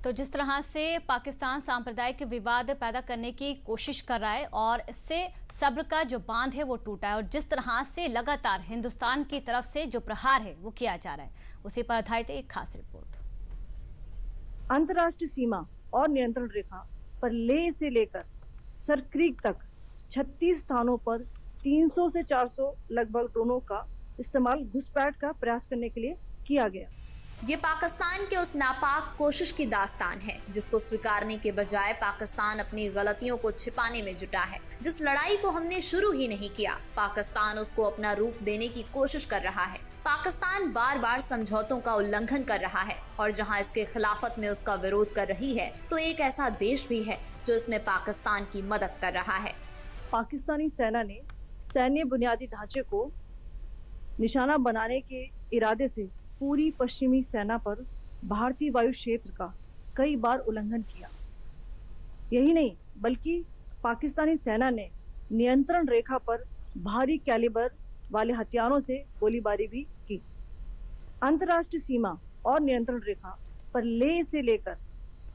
तो जिस तरह से पाकिस्तान सांप्रदायिक विवाद पैदा करने की कोशिश कर रहा है और इससे सब्र का जो बांध है वो टूटा है और जिस तरह से लगातार हिंदुस्तान की तरफ से जो प्रहार है वो किया जा रहा है, उसी पर आधारित एक खास रिपोर्ट। अंतर्राष्ट्रीय सीमा और नियंत्रण रेखा पर लेह से लेकर सरक्रीक तक 36 स्थानों पर 300 से 400 लगभग ड्रोनों का इस्तेमाल घुसपैठ का प्रयास करने के लिए किया गया। ये पाकिस्तान के उस नापाक कोशिश की दास्तान है जिसको स्वीकारने के बजाय पाकिस्तान अपनी गलतियों को छिपाने में जुटा है। जिस लड़ाई को हमने शुरू ही नहीं किया, पाकिस्तान उसको अपना रूप देने की कोशिश कर रहा है। पाकिस्तान बार बार समझौतों का उल्लंघन कर रहा है और जहां इसके खिलाफत में उसका विरोध कर रही है, तो एक ऐसा देश भी है जो इसमें पाकिस्तान की मदद कर रहा है। पाकिस्तानी सेना ने सैन्य बुनियादी ढांचे को निशाना बनाने के इरादे से पूरी पश्चिमी सेना पर भारतीय वायु क्षेत्र का कई बार उल्लंघन किया। यही नहीं बल्कि पाकिस्तानी सेना ने नियंत्रण रेखा पर भारी कैलिबर वाले हथियारों से गोलीबारी भी की। अंतर्राष्ट्रीय सीमा और नियंत्रण रेखा पर लेह से लेकर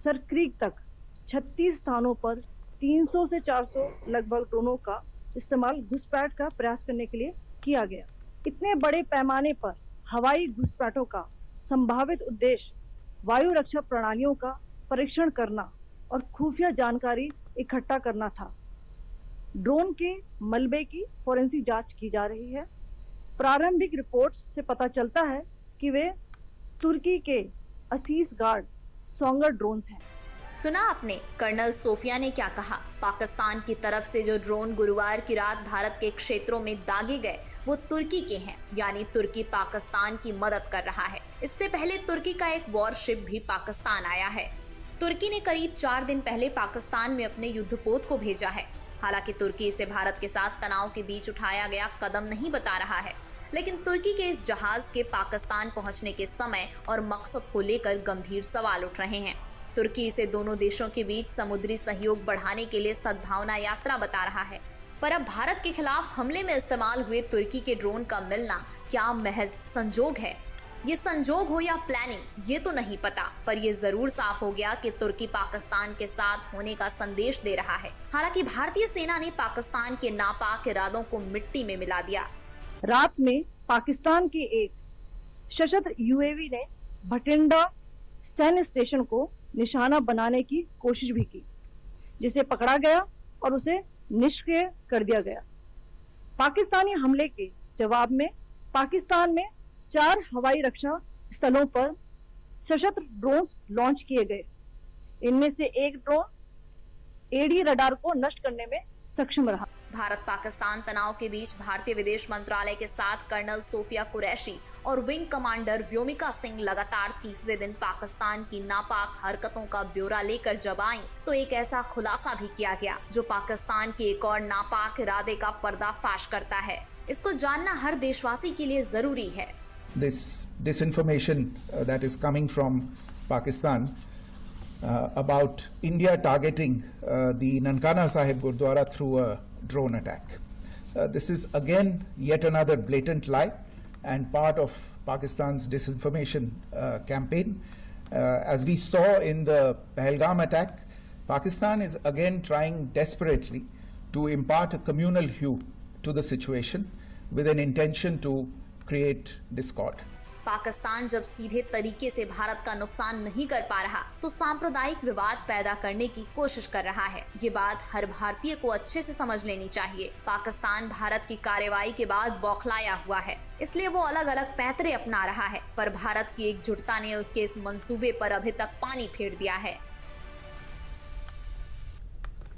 सरक्रीक तक 36 स्थानों पर 300 से 400 लगभग ड्रोनों का इस्तेमाल घुसपैठ का प्रयास करने के लिए किया गया। इतने बड़े पैमाने पर हवाई घुसपैठों का संभावित उद्देश्य वायु रक्षा प्रणालियों का परीक्षण करना और खुफिया जानकारी इकट्ठा करना था। ड्रोन के मलबे की फोरेंसिक जांच की जा रही है। प्रारंभिक रिपोर्ट्स से पता चलता है कि वे तुर्की के असीस गार्ड सोंगर ड्रोन्स हैं। सुना आपने कर्नल सोफिया ने क्या कहा। पाकिस्तान की तरफ से जो ड्रोन गुरुवार की रात भारत के क्षेत्रों में दागे गए वो तुर्की के हैं, यानी तुर्की पाकिस्तान की मदद कर रहा है। इससे पहले तुर्की का एक वॉरशिप भी पाकिस्तान आया है। तुर्की ने करीब 4 दिन पहले पाकिस्तान में अपने युद्धपोत को भेजा है। हालांकि तुर्की इसे भारत के साथ तनाव के बीच उठाया गया कदम नहीं बता रहा है, लेकिन तुर्की के इस जहाज के पाकिस्तान पहुंचने के समय और मकसद को लेकर गंभीर सवाल उठ रहे हैं। तुर्की इसे दोनों देशों के बीच समुद्री सहयोग बढ़ाने के लिए सद्भावना यात्रा बता रहा है। पर अब भारत के खिलाफ हमले में इस्तेमाल हुए तुर्की के ड्रोन का मिलना क्या महज संजोग है? ये संजोग हो या प्लानिंग, ये तो नहीं पता, पर ये जरूर साफ हो गया कि तुर्की पाकिस्तान के साथ होने का संदेश दे रहा है। हालांकि भारतीय सेना ने पाकिस्तान के नापाक इरादों को मिट्टी में मिला दिया। रात में पाकिस्तान के एक सशस्त्र यूएवी ने भटिंडा सैन्य स्टेशन को निशाना बनाने की कोशिश भी की, जिसे पकड़ा गया और उसे निष्क्रिय कर दिया गया। पाकिस्तानी हमले के जवाब में पाकिस्तान में 4 हवाई रक्षा स्थलों पर सशस्त्र ड्रोन लॉन्च किए गए। इनमें से एक ड्रोन एडी रडार को नष्ट करने में सक्षम रहा। भारत पाकिस्तान तनाव के बीच भारतीय विदेश मंत्रालय के साथ कर्नल सोफिया कुरैशी और विंग कमांडर व्योमिका सिंह लगातार तीसरे दिन पाकिस्तान की नापाक हरकतों का ब्यौरा लेकर जब आई, तो एक ऐसा खुलासा भी किया गया जो पाकिस्तान के एक और नापाक इरादे का पर्दाफाश करता है। इसको जानना हर देशवासी के लिए जरूरी है। This disinformation that is coming from Pakistan about India targeting the Nankana Sahib Gurdwara through a drone attack. This is again yet another blatant lie and part of Pakistan's disinformation campaign. As we saw in the Pahalgam attack, Pakistan is again trying desperately to impart a communal hue to the situation with an intention to create discord. Pakistan जब सीधे तरीके से भारत का नुकसान नहीं कर पा रहा, तो सांप्रदायिक विवाद पैदा करने की कोशिश कर रहा है। ये बात हर भारतीय को अच्छे से समझ लेनी चाहिए। पाकिस्तान भारत की कार्रवाई के बाद बौखलाया हुआ है, इसलिए वो अलग अलग पैंतरे अपना रहा है, पर भारत की एकजुटता ने उसके इस मंसूबे पर अभी तक पानी फेर दिया है।